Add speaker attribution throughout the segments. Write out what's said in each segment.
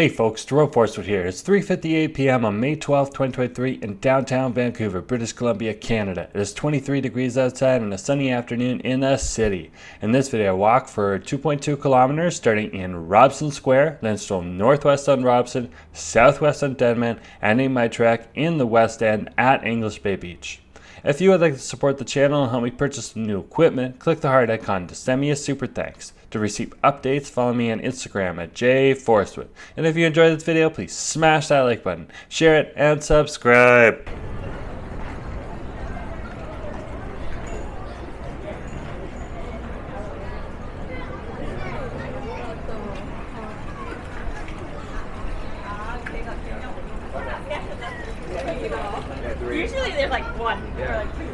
Speaker 1: Hey folks, Jerome Forestwood here. It's 3:58 p.m. on May 12, 2023 in downtown Vancouver, British Columbia, Canada. It is 23 degrees outside and a sunny afternoon in the city. In this video, I walk for 2.2 kilometers starting in Robson Square, then stroll northwest on Robson, southwest on Denman, ending my trek in the West End at English Bay Beach. If you would like to support the channel and help me purchase some new equipment, click the heart icon to send me a super thanks. To receive updates, follow me on Instagram at jforestwood. And if you enjoyed this video, please smash that like button, share it, and subscribe.
Speaker 2: Usually there's like one or like two.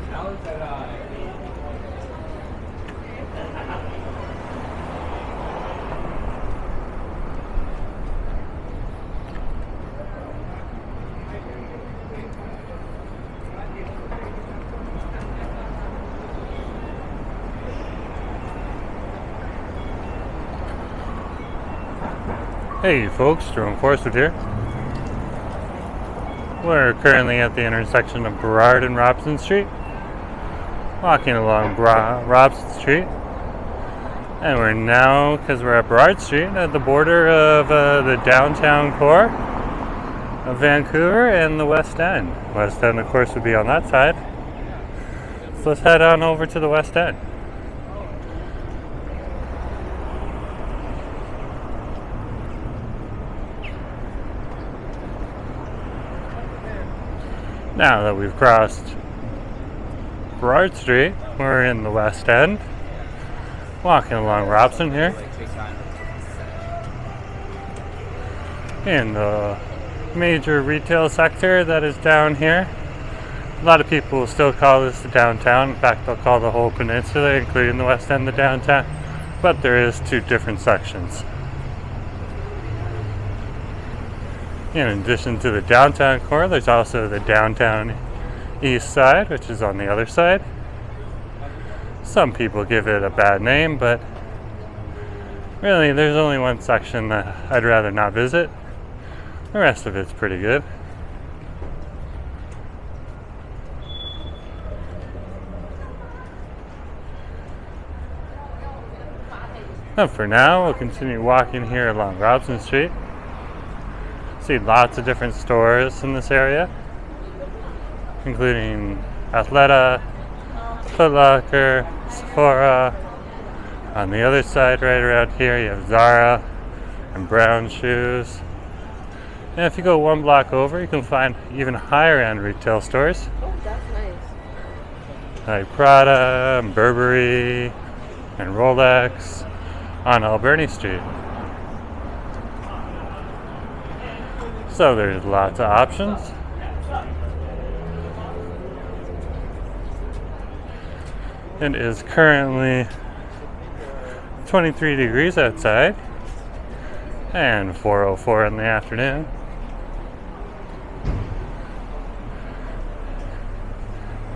Speaker 3: Hey folks, Jerome Forestwood here. We're currently at the intersection of Burrard and Robson Street, walking along Robson Street, and we're now, because we're at Burrard Street, at the border of the downtown core of Vancouver and the West End. West End, of course, would be on that side. So let's head on over to the West End. Now that we've crossed Burrard Street, we're in the West End, walking along Robson here, in the major retail sector that is down here. A lot of people will still call this the downtown. In fact, they'll call the whole peninsula, including the West End, the downtown, but there is two different sections. In addition to the downtown core, there's also the downtown east side, which is on the other side. Some people give it a bad name, but really there's only one section that I'd rather not visit. The rest of it's pretty good. But for now, we'll continue walking here along Robson Street. See lots of different stores in this area, including Athleta, Foot Locker, Sephora. On the other side, right around here, you have Zara and Brown Shoes. And if you go one block over, you can find even higher end retail stores.
Speaker 2: Oh, that's nice.
Speaker 3: Like Prada, and Burberry, and Rolex on Alberni Street. So there's lots of options. It is currently 23 degrees outside and 4:04 in the afternoon.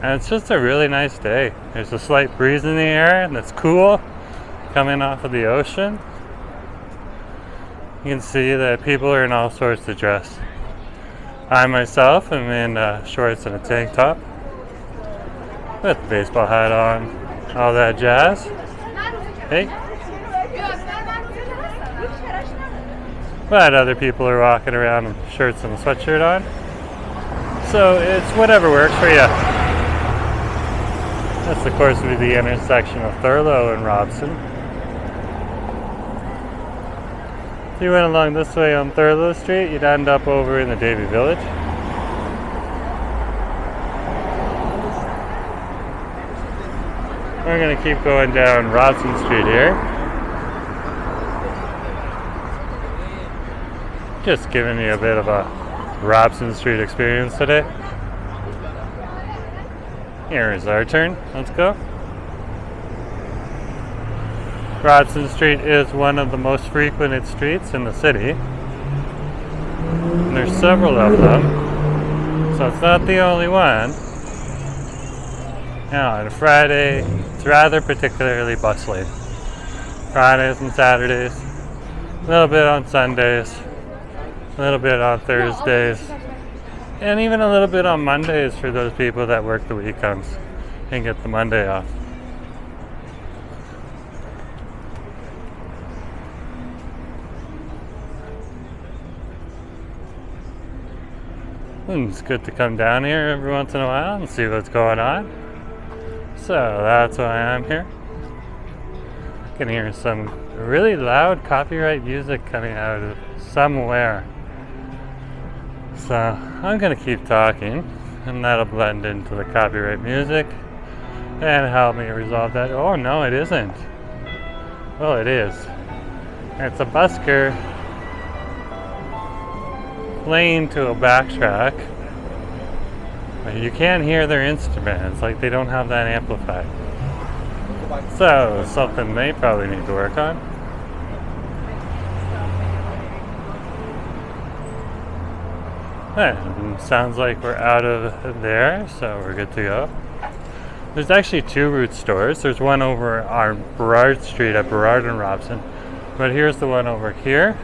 Speaker 3: And it's just a really nice day. There's a slight breeze in the air and it's cool coming off of the ocean. You can see that people are in all sorts of dress. I myself am in shorts and a tank top with a baseball hat on, all that jazz. Hey. But other people are walking around in shirts and a sweatshirt on. So it's whatever works for you. That's of course would be the intersection of Thurlow and Robson. If you went along this way on Thurlow Street, you'd end up over in the Davie Village. We're going to keep going down Robson Street here. Just giving you a bit of a Robson Street experience today. Here is our turn. Let's go. Robson Street is one of the most frequented streets in the city. And there's several of them, so it's not the only one. Now on Friday, it's rather particularly bustling. Fridays and Saturdays, a little bit on Sundays. A little bit on Thursdays. And even a little bit on Mondays for those people that work the weekends and get the Monday off. And it's good to come down here every once in a while and see what's going on. So that's why I'm here. I can hear some really loud copyright music coming out of somewhere. So I'm gonna keep talking and that'll blend into the copyright music and help me resolve that. Oh no, it isn't. Well, it is. It's a busker playing to a backtrack. You can't hear their instruments, like they don't have that amplified. So, something they probably need to work on. And sounds like we're out of there, so we're good to go. There's actually two root stores. There's one over on Burrard Street at Burrard and Robson, but here's the one over here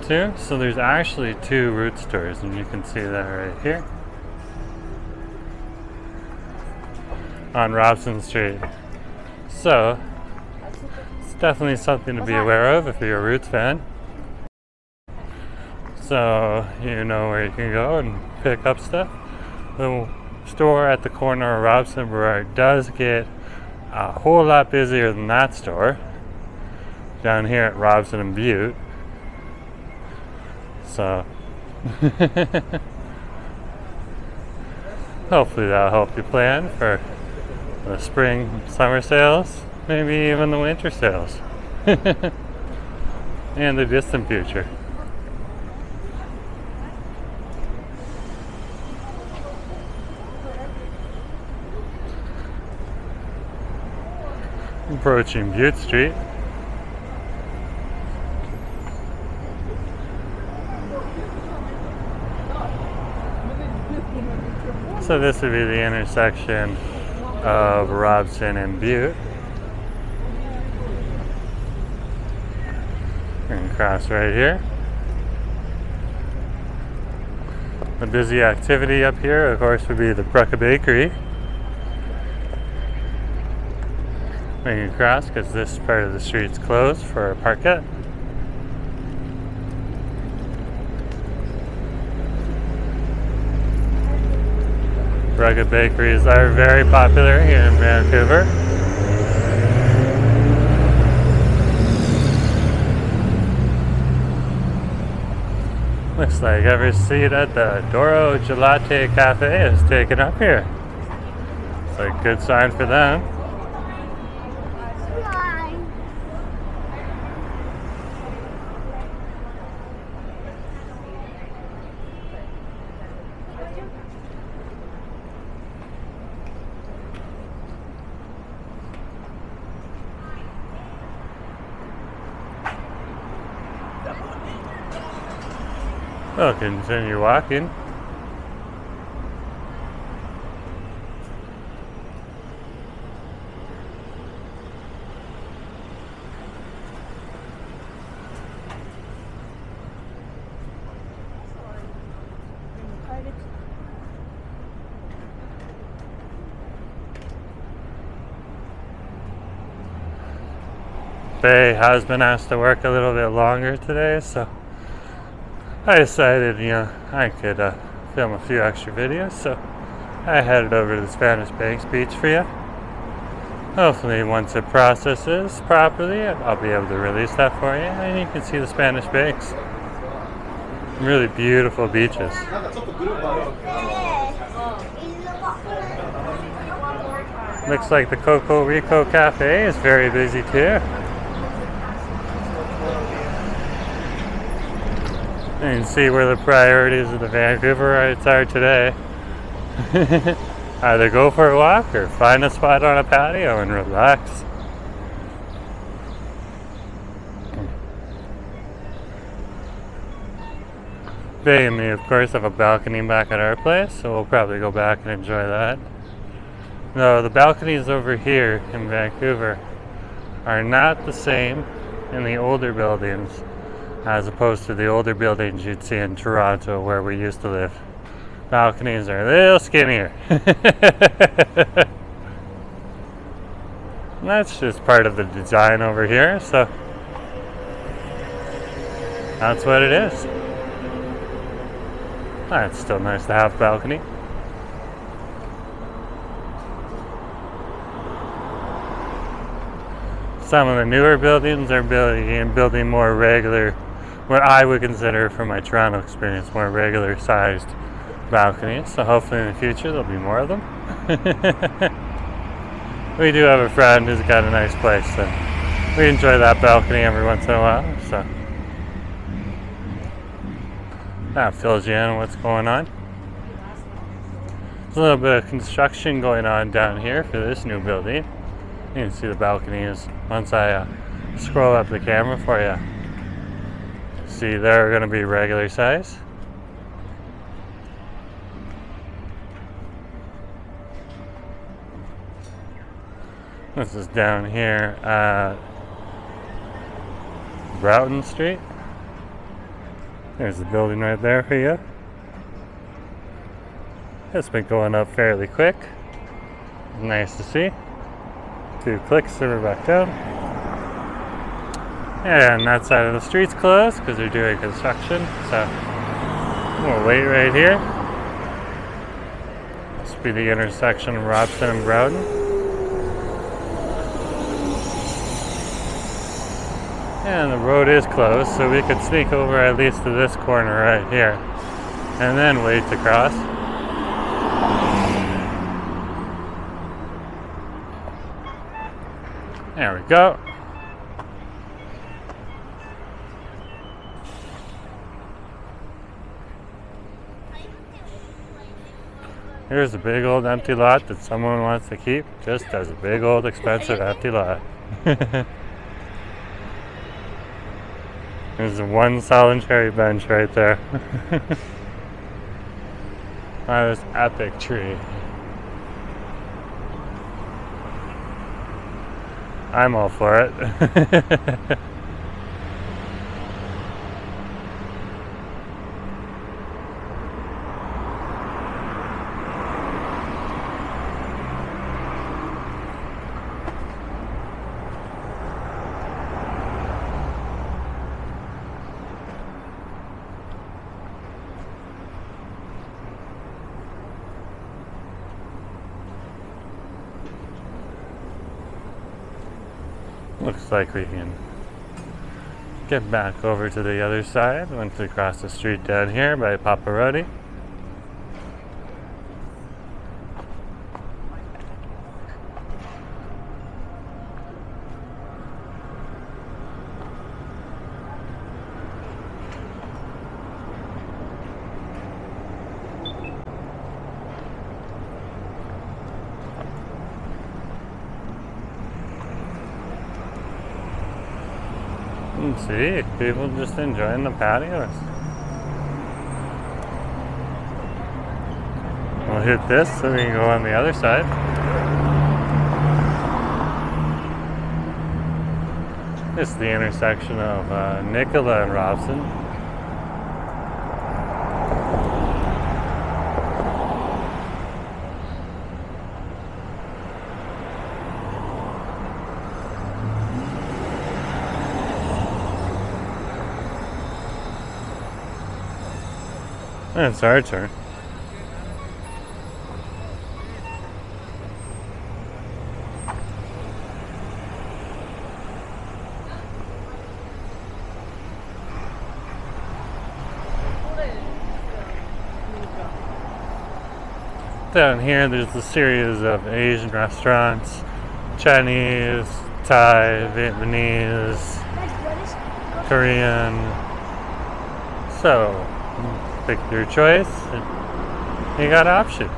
Speaker 3: too. So there's actually two root stores, and you can see that right here on Robson Street. So it's definitely something to be aware of if you're a Roots fan. So you know where you can go and pick up stuff. The store at the corner of Robson and Burrard does get a whole lot busier than that store down here at Robson and Butte. So hopefully that'll help you plan for the spring, summer sales, maybe even the winter sales, and the distant future. Approaching Butte Street. So this would be the intersection of Robson and Butte. And cross right here. The busy activity up here, of course, would be the Brucka Bakery. Making across because this part of the street's closed for a parkette. Rugged bakeries are very popular here in Vancouver. Looks like every seat at the Doro Gelate Cafe is taken up here. It's a good sign for them. I'll continue walking. Bay has been asked to work a little bit longer today, so I decided, I could film a few extra videos, so I headed over to the Spanish Banks beach for you. Hopefully once it processes properly, I'll be able to release that for you, and you can see the Spanish Banks. Really beautiful beaches. Looks like the Coco Rico Cafe is very busy too. You can see where the priorities of the Vancouverites are today. Either go for a walk or find a spot on a patio and relax. Bay and me, of course, have a balcony back at our place, so we'll probably go back and enjoy that. No, the balconies over here in Vancouver are not the same in the older buildings as opposed to the older buildings you'd see in Toronto where we used to live. Balconies are a little skinnier. And that's just part of the design over here, so that's what it is. It's still nice to have a balcony. Some of the newer buildings are building more regular, what I would consider from my Toronto experience, more regular sized balconies. So hopefully in the future there'll be more of them. We do have a friend who's got a nice place, and we enjoy that balcony every once in a while. So that fills you in on what's going on. There's a little bit of construction going on down here for this new building. You can see the balconies once I scroll up the camera for you. See, they're going to be regular size. This is down here at Broughton Street. There's the building right there for you. It's been going up fairly quick. Nice to see. 2 clicks and we're back down. And that side of the street's closed because they're doing construction. So we'll wait right here. This will be the intersection of Robson and Broughton. And the road is closed, so we could sneak over at least to this corner right here and then wait to cross. There we go. Here's a big old empty lot that someone wants to keep, just as a big old expensive empty lot. There's one solitary bench right there. This epic tree. I'm all for it. Looks like we can get back over to the other side once we cross the street down here by Paparotti. See, people just enjoying the patios. We'll hit this so we can go on the other side. This is the intersection of Nicola and Robson. It's our turn. Down here there's a series of Asian restaurants, Chinese, Thai, Vietnamese, Korean. So pick your choice, and you got options.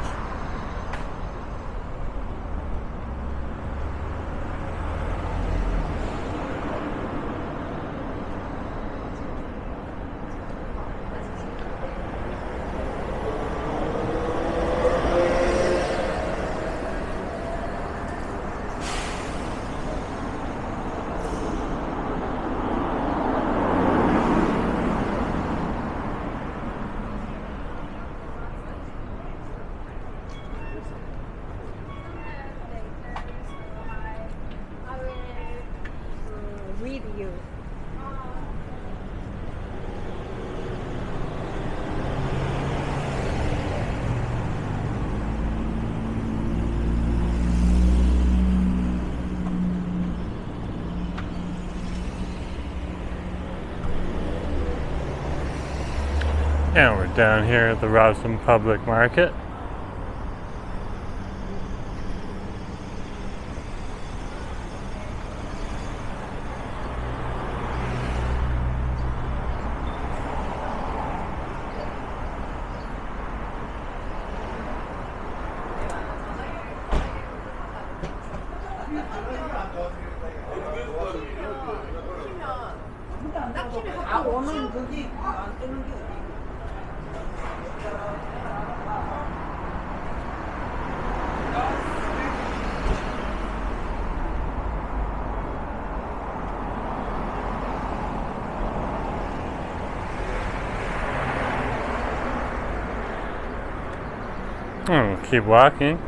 Speaker 2: with you.
Speaker 3: And we're down here at the Robson Public Market. Oh, keep walking.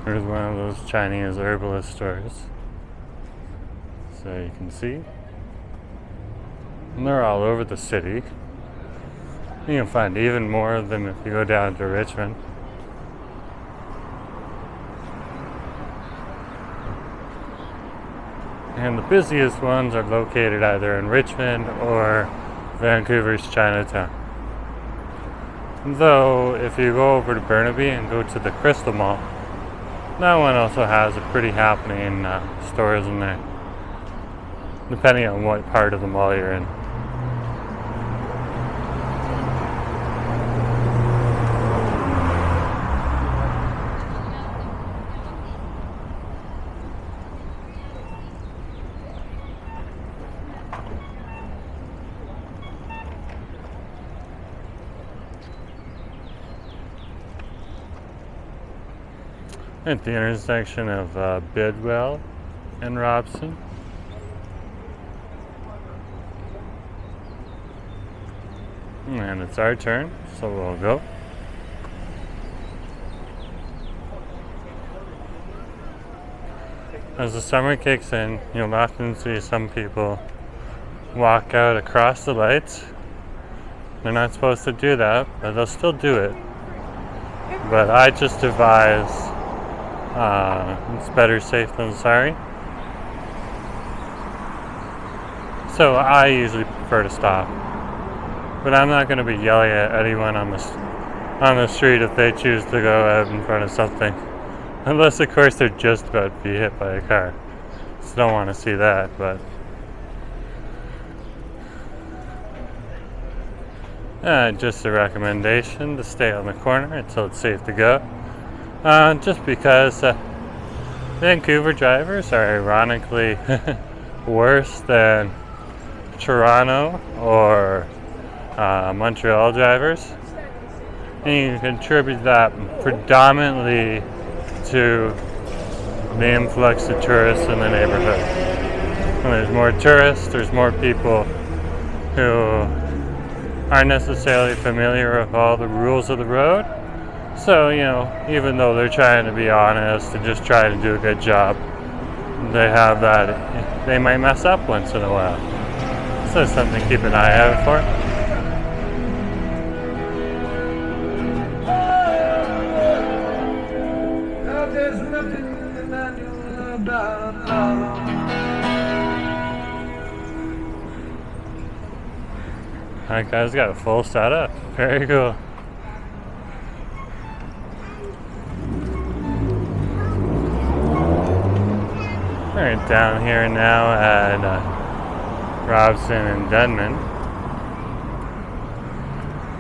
Speaker 3: There's one of those Chinese herbalist stores. So you can see. And they're all over the city. You can find even more of them if you go down to Richmond. And the busiest ones are located either in Richmond or Vancouver's Chinatown. Though, if you go over to Burnaby and go to the Crystal Mall, that one also has a pretty happening stores in there, depending on what part of the mall you're in. At the intersection of Bidwell and Robson. And it's our turn, so we'll go. As the summer kicks in, you'll often see some people walk out across the lights. They're not supposed to do that, but they'll still do it. But I just advise it's better safe than sorry. So I usually prefer to stop. But I'm not going to be yelling at anyone on the street if they choose to go out in front of something. Unless, of course, they're just about to be hit by a car. So don't want to see that, but... just a recommendation to stay on the corner until it's safe to go. Just because Vancouver drivers are ironically worse than Toronto or Montreal drivers. And you contribute that predominantly to the influx of tourists in the neighborhood. When there's more tourists, there's more people who aren't necessarily familiar with all the rules of the road. So, you know, even though they're trying to be honest and just trying to do a good job, they have that, they might mess up once in a while. So it's something to keep an eye out for. Alright guys, got a full setup. Very cool. Alright, down here now at Robson and Denman.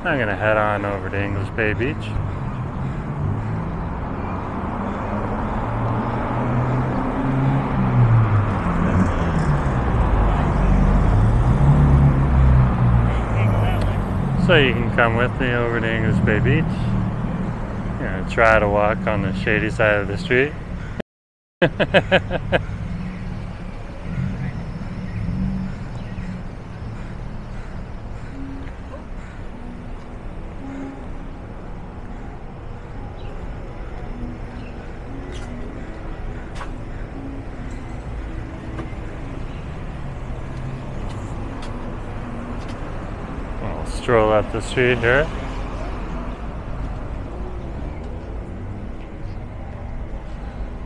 Speaker 3: I'm going to head on over to English Bay Beach. So you can come with me over to English Bay Beach. I'm going to try to walk on the shady side of the street. stroll up the street here.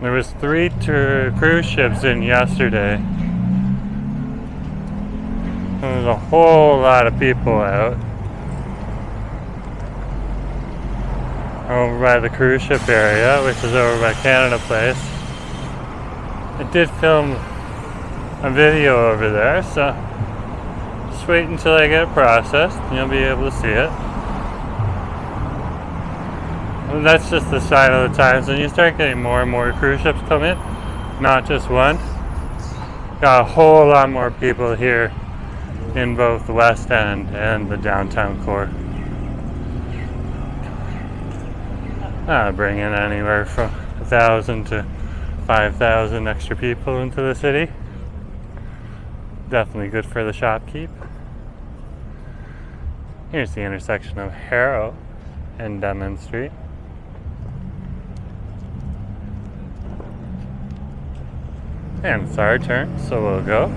Speaker 3: There was 3 cruise ships in yesterday. There was a whole lot of people out over by the cruise ship area, which is over by Canada Place. I did film a video over there, so just wait until I get it processed and you'll be able to see it. And that's just the sign of the times. When you start getting more and more cruise ships come in, not just one, got a whole lot more people here in both the West End and the downtown core. Bring in anywhere from 1,000 to 5,000 extra people into the city. Definitely good for the shopkeep. Here's the intersection of Harrow and Denman Street. And it's our turn, so we'll go.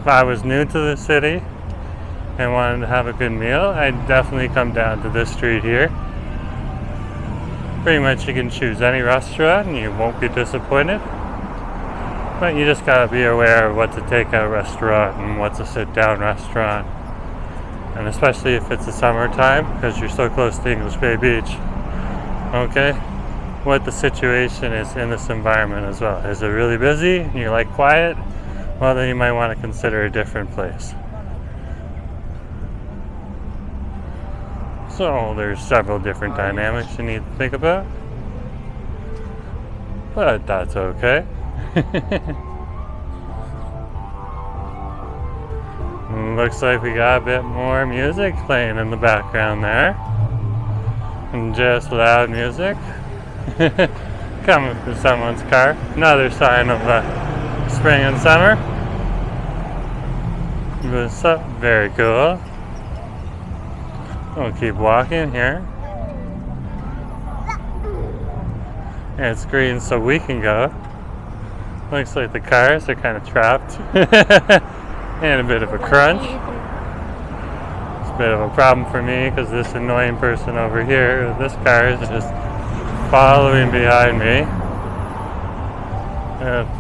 Speaker 3: If I was new to the city and wanted to have a good meal, I'd definitely come down to this street here. Pretty much you can choose any restaurant and you won't be disappointed. But you just gotta be aware of what's a takeout restaurant and what's a sit-down restaurant. And especially if it's the summertime, because you're so close to English Bay Beach. Okay? What the situation is in this environment as well. Is it really busy and you like quiet? Well, then you might want to consider a different place. So there's several different dynamics you need to think about. But that's okay. Looks like we got a bit more music playing in the background there. And just loud music. Coming from someone's car. Another sign of spring and summer. Very cool. We'll keep walking here. And it's green so we can go. Looks like the cars are kind of trapped. And a bit of a crunch. It's a bit of a problem for me because this annoying person over here, this car is just following behind me with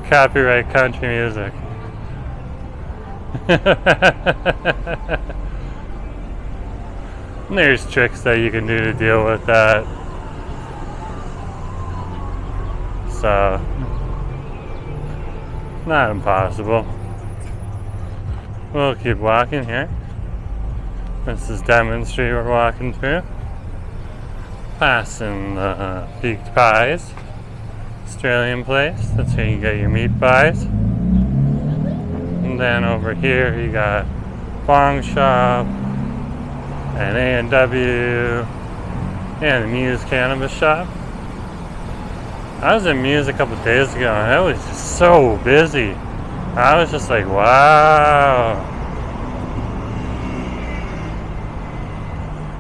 Speaker 3: copyright country music. There's tricks that you can do to deal with that. So, not impossible. We'll keep walking here. This is Denman Street we're walking through. Passing the Peaked Pies, Australian place. That's where you can get your meat pies. And then over here you got Bong Shop, and A&W, and the Muse Cannabis Shop. I was in Muse a couple days ago and it was just so busy. I was just like, wow.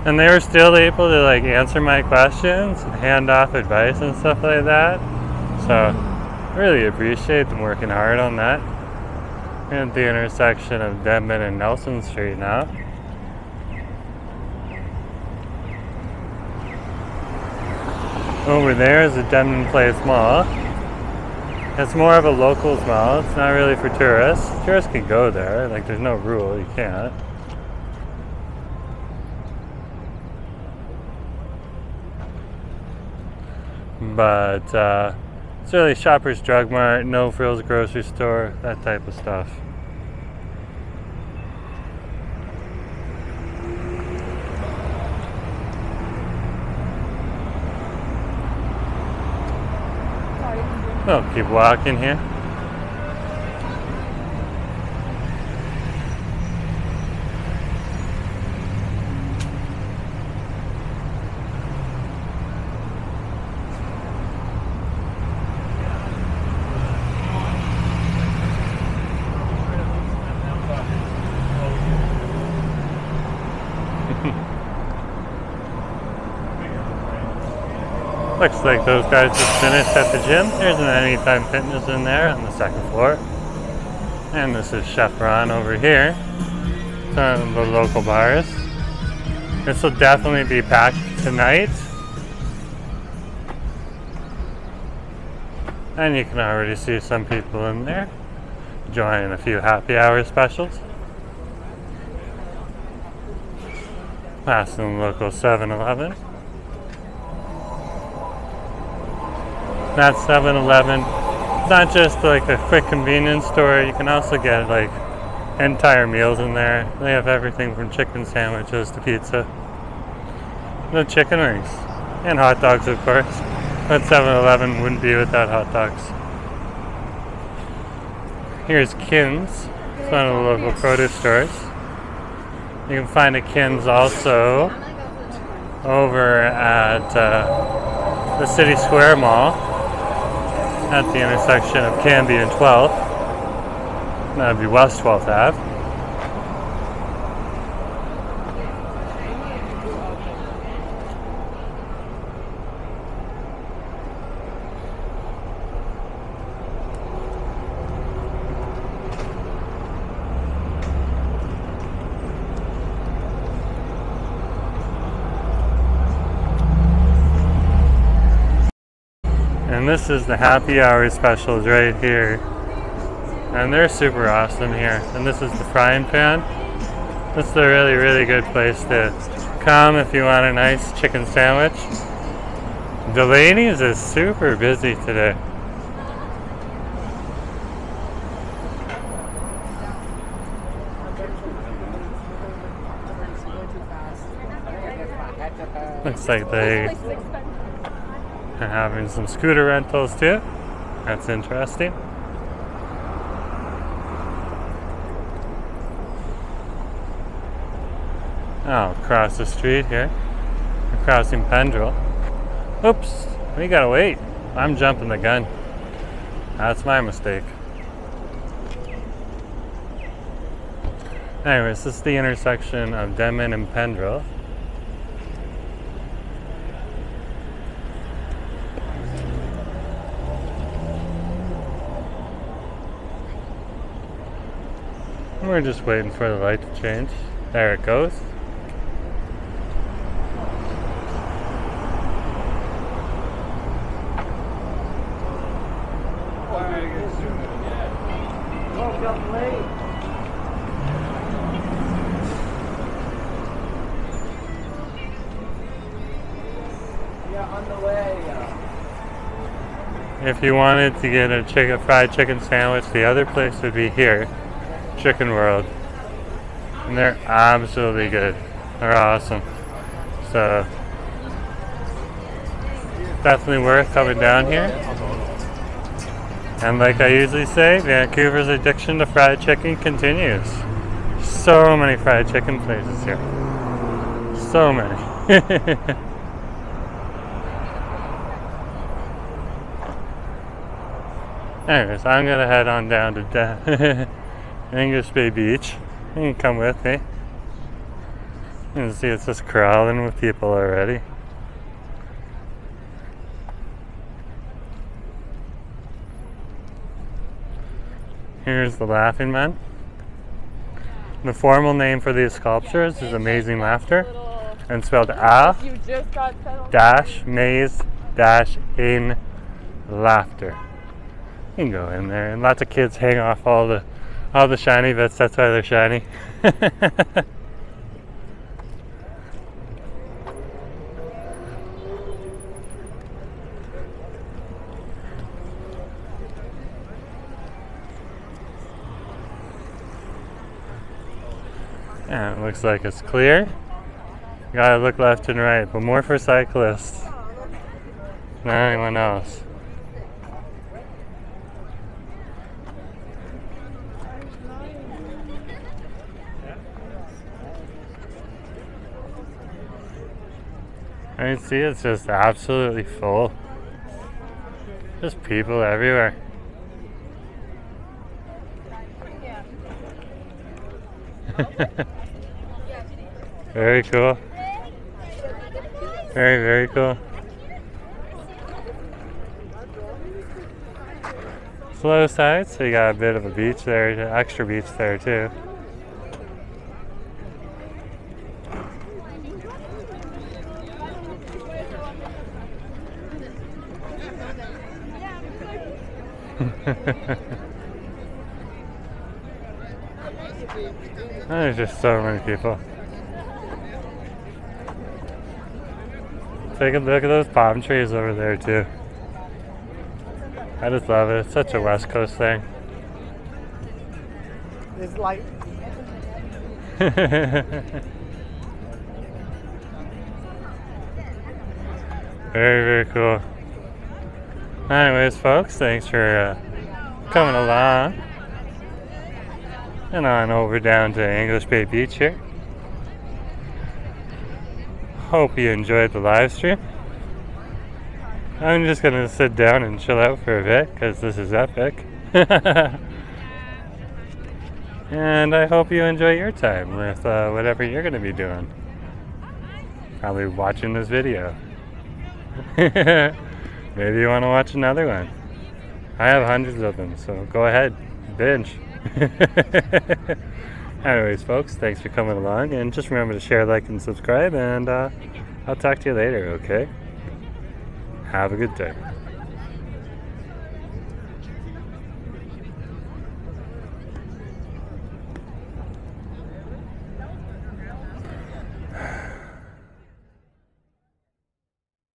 Speaker 3: And they were still able to like answer my questions and hand off advice and stuff like that. So I really appreciate them working hard on that. We're at the intersection of Denman and Nelson Street now. Over there is the Denman Place Mall. It's more of a locals mall. It's not really for tourists. Tourists can go there. Like, there's no rule. You can't. But it's really Shoppers Drug Mart, No Frills grocery store, that type of stuff. We'll keep walking here. Looks like those guys just finished at the gym. There's an Anytime Fitness in there on the second floor. And this is Chef Ron over here. Some of the local bars. This will definitely be packed tonight. And you can already see some people in there enjoying a few happy hour specials. Passing the local 7-Eleven. That 7-Eleven, it's not just like a quick convenience store. You can also get like entire meals in there. They have everything from chicken sandwiches to pizza. No chicken wings. And hot dogs, of course. But 7-Eleven wouldn't be without hot dogs. Here's Kin's. It's one of the local produce stores. You can find a Kin's also over at the City Square Mall at the intersection of Canby and 12th. That would be West 12th Ave. And this is the happy hour specials right here. And they're super awesome here. And this is the Frying Pan. This is a really, really good place to come if you want a nice chicken sandwich. Delaney's is super busy today. Looks like they are having some scooter rentals too. That's interesting. Oh, across the street here. We're crossing Pendrell. Oops, we gotta wait. I'm jumping the gun. That's my mistake. Anyways, this is the intersection of Denman and Pendrell. We're just waiting for the light to change. There it goes. If you wanted to get a fried chicken sandwich, the other place would be here, Chicken World. And they're absolutely good. They're awesome. So, definitely worth coming down here. And like I usually say, Vancouver's addiction to fried chicken continues. So many fried chicken places here. So many. Anyways, I'm gonna head on down to English Bay Beach. You can come with me. You can see it's just crawling with people already. Here's the Laughing Man. The formal name for these sculptures is Amazing Laughter, and spelled A dash maze dash in laughter. You can go in there, and lots of kids hang off all the shiny bits. That's why they're shiny. Yeah, it looks like it's clear. You gotta look left and right, but more for cyclists than anyone else. I see it's just absolutely full. Just people everywhere. Very cool. Very, very cool. It's low tide, so you got a bit of a beach there, extra beach there too. There's just so many people. Take a look at those palm trees over there too. I just love it. It's such a West Coast thing.
Speaker 4: It's like
Speaker 3: very, very cool. Anyways, folks, thanks for coming along and on over down to English Bay Beach here. Hope you enjoyed the live stream. I'm just gonna sit down and chill out for a bit because this is epic. And I hope you enjoy your time with whatever you're gonna be doing. Probably watching this video. Maybe you want to watch another one. I have hundreds of them, so go ahead, binge. Anyways, folks, thanks for coming along, and just remember to share, like, and subscribe, and I'll talk to you later, okay? Have a good day.